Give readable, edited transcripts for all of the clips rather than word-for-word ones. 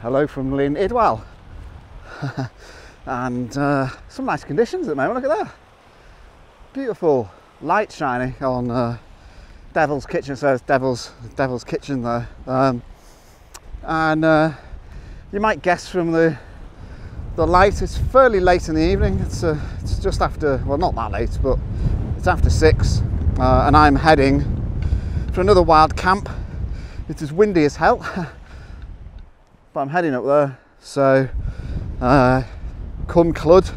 hello from Lynn Idwell. And some nice conditions at the moment, look at that. Beautiful light shining on Devil's Kitchen, so it's Devil's Kitchen there. And you might guess from the light, it's fairly late in the evening. It's just after, well, not that late, but it's after 6. And I'm heading for another wild camp. It is windy as hell, but I'm heading up there. So, Cwm Clwyd.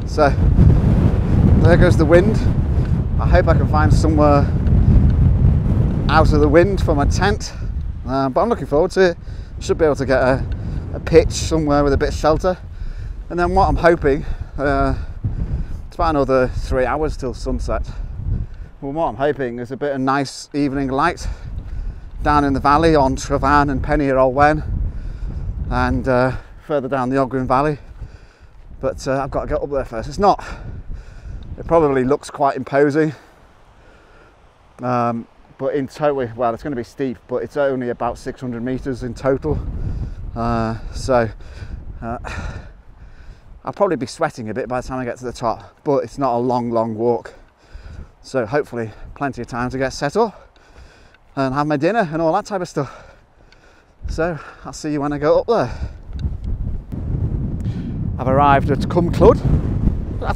So, there goes the wind. I hope I can find somewhere out of the wind for my tent, but I'm looking forward to it. Should be able to get a pitch somewhere with a bit of shelter. And then what I'm hoping, it's about another 3 hours till sunset. Well, what I'm hoping is a bit of nice evening light down in the valley on Trevan and Penny Old Wen, and further down the Ogwen Valley. But I've got to get up there first. It probably looks quite imposing, but in total, well, it's going to be steep, but it's only about 600 meters in total. So I'll probably be sweating a bit by the time I get to the top, but it's not a long walk. So hopefully plenty of time to get set up and have my dinner and all that type of stuff. So I'll see you when I go up there. I've arrived at Cwm Clwyd. I'm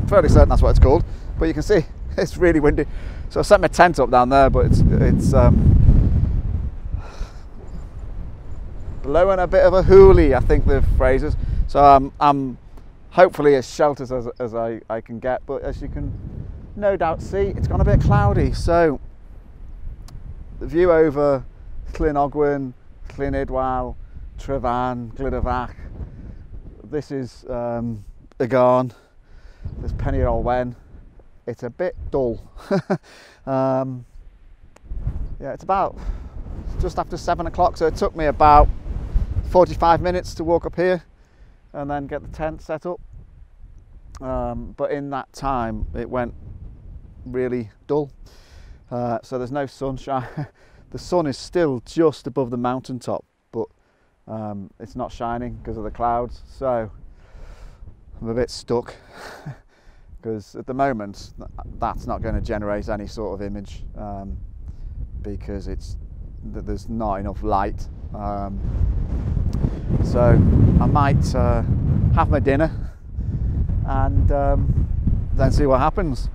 fairly certain that's what it's called, but you can see it's really windy. So I set my tent up down there, but it's blowing a bit of a hoolie, I think the phrase is. So I'm hopefully as sheltered as I can get, but as you can no doubt see, it's gone a bit cloudy. So the view over Llyn Ogwen, Llyn Idwal, Trevan, Glydavach. This is Agarn. There's Penny Old Wen. It's a bit dull. Yeah, it's about just after 7 o'clock, so it took me about 45 minutes to walk up here and then get the tent set up. But in that time, it went really dull. So there's no sunshine. The sun is still just above the mountaintop, but it's not shining because of the clouds. So I'm a bit stuck because at the moment that's not going to generate any sort of image because there's not enough light. So I might have my dinner and then see what happens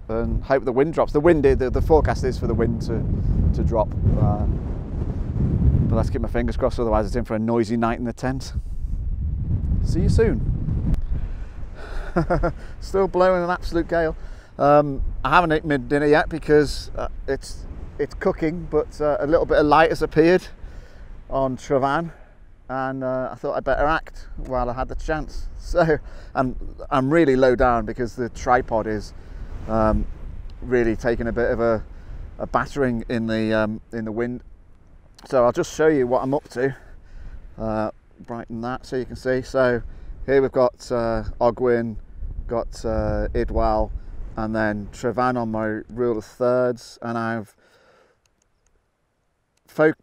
and hope the wind drops. The forecast is for the wind to drop, but let's keep my fingers crossed, otherwise it's in for a noisy night in the tent. See you soon. Still blowing an absolute gale. I haven't eaten my dinner yet because it's cooking, but a little bit of light has appeared on Trevan, and I thought I'd better act while I had the chance. So I'm really low down because the tripod is really taking a bit of a battering in the wind. So I'll just show you what I'm up to. Brighten that so you can see. So here we've got Ogwen, got Idwal, and then Trevan on my rule of thirds, and I've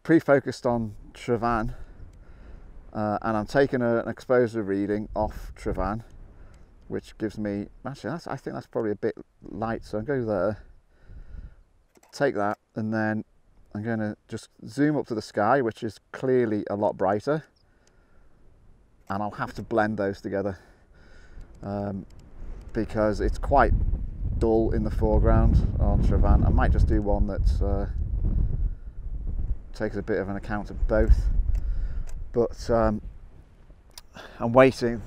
pre-focused on Trevan, and I'm taking an exposure reading off Trevan, which gives me, actually I think that's probably a bit light, so I'll go there, take that, and then I'm going to just zoom up to the sky, which is clearly a lot brighter, and I'll have to blend those together because it's quite dull in the foreground on Trevan. I might just do one that takes a bit of an account of both, but I'm waiting.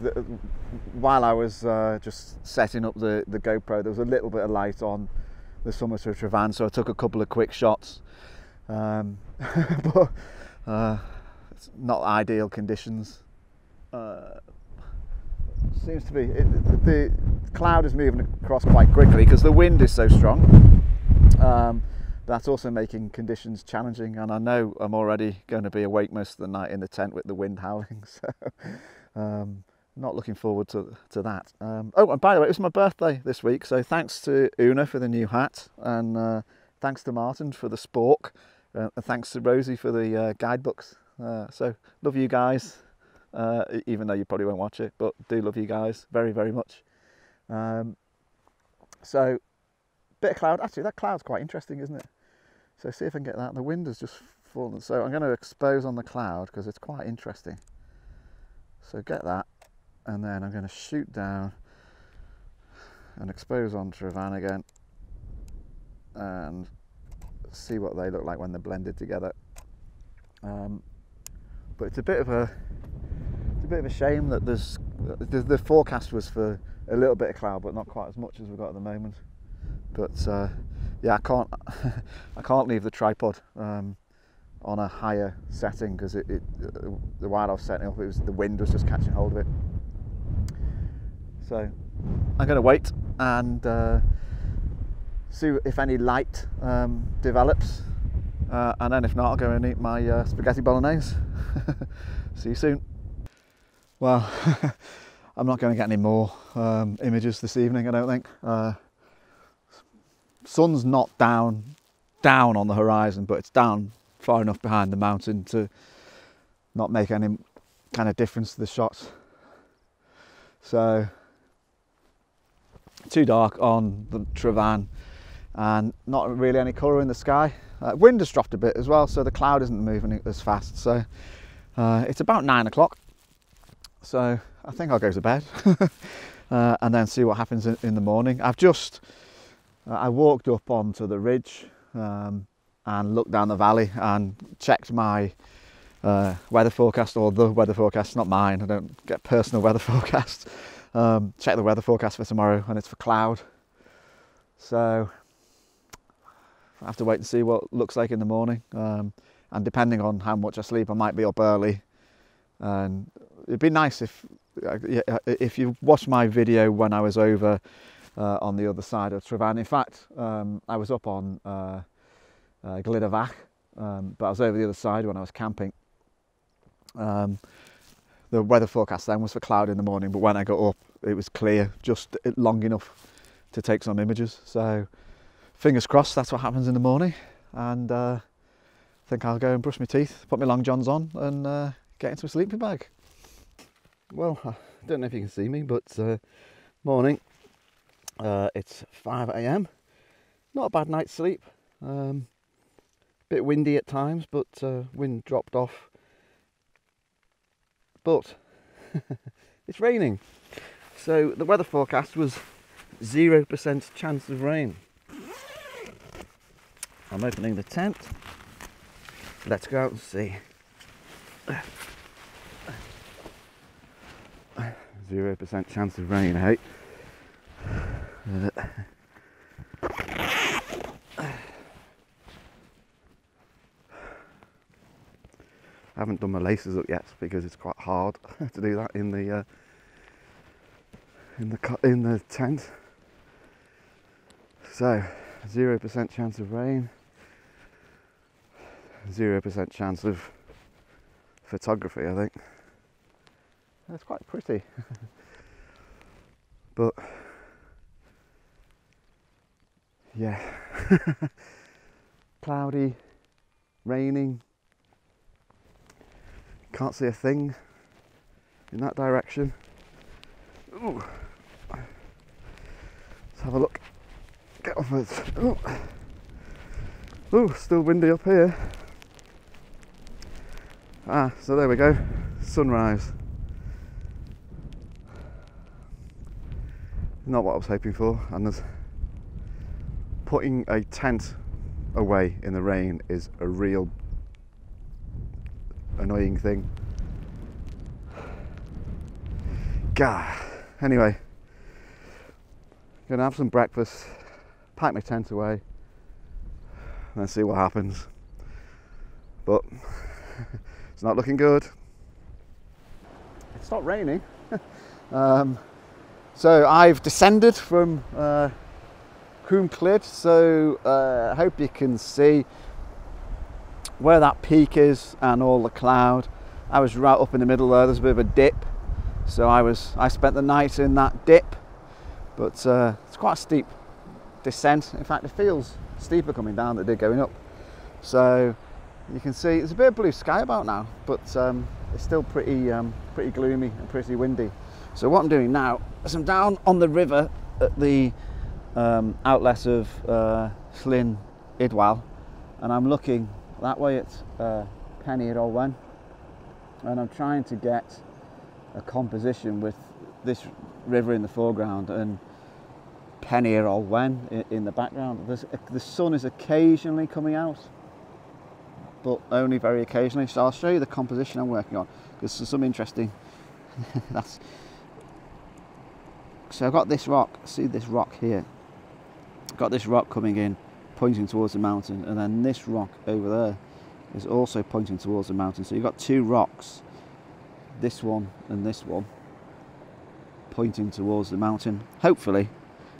While I was just setting up the GoPro, there was a little bit of light on the summit of Trevan, so I took a couple of quick shots, but it's not ideal conditions. Seems to be the cloud is moving across quite quickly because the wind is so strong. That's also making conditions challenging, and I know I'm already going to be awake most of the night in the tent with the wind howling, so not looking forward to that. Oh, and by the way, it was my birthday this week, so thanks to Una for the new hat, and thanks to Martin for the spork. And thanks to Rosie for the guidebooks. So love you guys, even though you probably won't watch it, but do love you guys very, very much. So bit of cloud. Actually, that cloud's quite interesting, isn't it? So see if I can get that. The wind has just fallen, so I'm going to expose on the cloud because it's quite interesting. So get that, and then I'm going to shoot down and expose on Trevan again, and see what they look like when they're blended together. But it's a bit of a shame that the forecast was for a little bit of cloud, but not quite as much as we've got at the moment. But yeah, I can't leave the tripod on a higher setting because while I was setting up, the wind was just catching hold of it. So I'm going to wait and see if any light develops, and then if not, I'll go and eat my spaghetti bolognese. See you soon. Well, I'm not going to get any more images this evening, I don't think. Sun's not down on the horizon, but it's down far enough behind the mountain to not make any kind of difference to the shots. So too dark on the Trevan and not really any colour in the sky. Wind has dropped a bit as well, so the cloud isn't moving as fast. So it's about 9 o'clock, so I think I'll go to bed and then see what happens in the morning. I walked up onto the ridge and looked down the valley and checked my weather forecast, or the weather forecast, not mine. I don't get personal weather forecasts. Check the weather forecast for tomorrow, and it's for cloud. So I have to wait and see what it looks like in the morning. And depending on how much I sleep, I might be up early. And it'd be nice if you watched my video when I was over on the other side of Trevan. In fact, I was up on Gliddervach, but I was over the other side when I was camping. The weather forecast then was for cloud in the morning, but when I got up, it was clear, just long enough to take some images. So fingers crossed that's what happens in the morning. And I think I'll go and brush my teeth, put my long johns on, and get into a sleeping bag. Well, I don't know if you can see me, but morning. It's 5 AM. Not a bad night's sleep. Bit windy at times, but wind dropped off. But it's raining. So the weather forecast was 0% chance of rain. I'm opening the tent. Let's go out and see. 0% chance of rain, hey? I haven't done my laces up yet because it's quite hard to do that in the tent. So 0% chance of rain, 0% chance of photography, I think. That's quite pretty. But yeah, cloudy, raining. Can't see a thing in that direction. Ooh. Let's have a look. Get off it. Ooh. Ooh, still windy up here. So there we go. Sunrise. Not what I was hoping for. And there's putting a tent away in the rain is a real annoying thing. Gah. Anyway, gonna have some breakfast, pack my tent away, and then see what happens. But it's not looking good. It stopped raining. So I've descended from Cwm Clud, so I hope you can see where that peak is and all the cloud. I was right up in the middle there. There's a bit of a dip, so I spent the night in that dip, but it's quite a steep descent. In fact, it feels steeper coming down than it did going up. So you can see there's a bit of blue sky about now, but it's still pretty gloomy and pretty windy. So what I'm doing now is I'm down on the river at the outlet of Llyn Idwal, and I'm looking that way at Penny at Olwen, and I'm trying to get a composition with this river in the foreground and Penny at Olwen in the background. The sun is occasionally coming out, but only very occasionally. So I'll show you the composition I'm working on, because there's some interesting so I've got this rock, see this rock here, I've got this rock coming in pointing towards the mountain, and then this rock over there is also pointing towards the mountain. So you've got two rocks, this one and this one, pointing towards the mountain. Hopefully,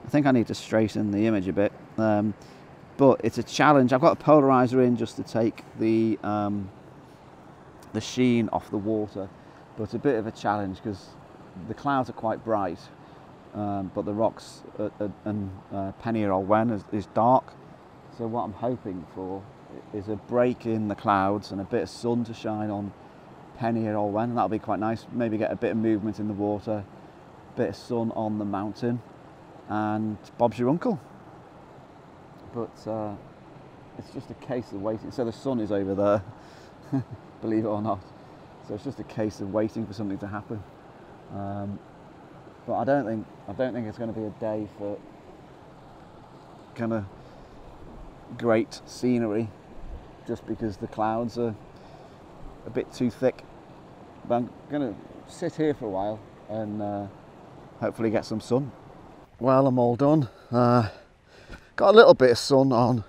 I think I need to straighten the image a bit, but it's a challenge. I've got a polarizer in just to take the sheen off the water, but it's a bit of a challenge because the clouds are quite bright, but the rocks and Penny at Olwen is dark. So what I'm hoping for is a break in the clouds and a bit of sun to shine on Penny at Olwen, and that'll be quite nice. Maybe get a bit of movement in the water, a bit of sun on the mountain, and Bob's your uncle. But it's just a case of waiting. So the sun is over there, believe it or not. So it's just a case of waiting for something to happen. But I don't think it's going to be a day for kind of great scenery, just because the clouds are a bit too thick. But I'm going to sit here for a while and hopefully get some sun. Well, I'm all done. Got a little bit of sun on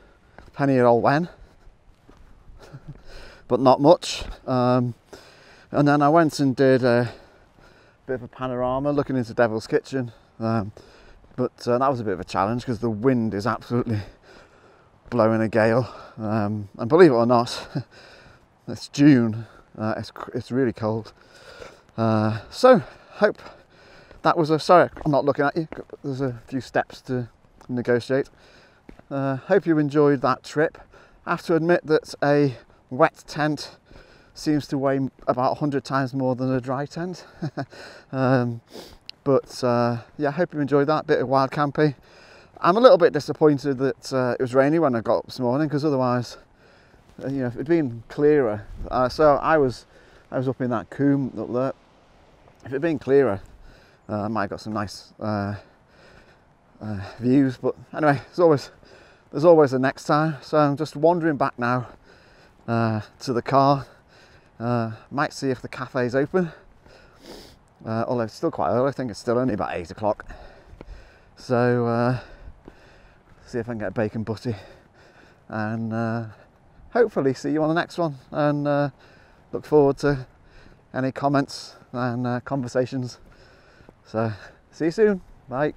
Penny at Olwen, but not much. And then I went and did a bit of a panorama looking into Devil's Kitchen, but that was a bit of a challenge because the wind is absolutely blowing a gale, and believe it or not, it's June. It's really cold. So hope that was a, sorry, I'm not looking at you, there's a few steps to negotiate. Hope you enjoyed that trip. I have to admit that a wet tent seems to weigh about 100 times more than a dry tent. But yeah, I hope you enjoyed that bit of wild camping. I'm a little bit disappointed that it was rainy when I got up this morning, because otherwise, you know, if it'd been clearer. So I was up in that coombe up there. If it'd been clearer, I might have got some nice views. But anyway, there's always a next time. So I'm just wandering back now to the car. Might see if the cafe's open. Although it's still quite early. I think it's still only about 8 o'clock. So see if I can get a bacon butty, and hopefully see you on the next one, and look forward to any comments and conversations. So see you soon. Bye.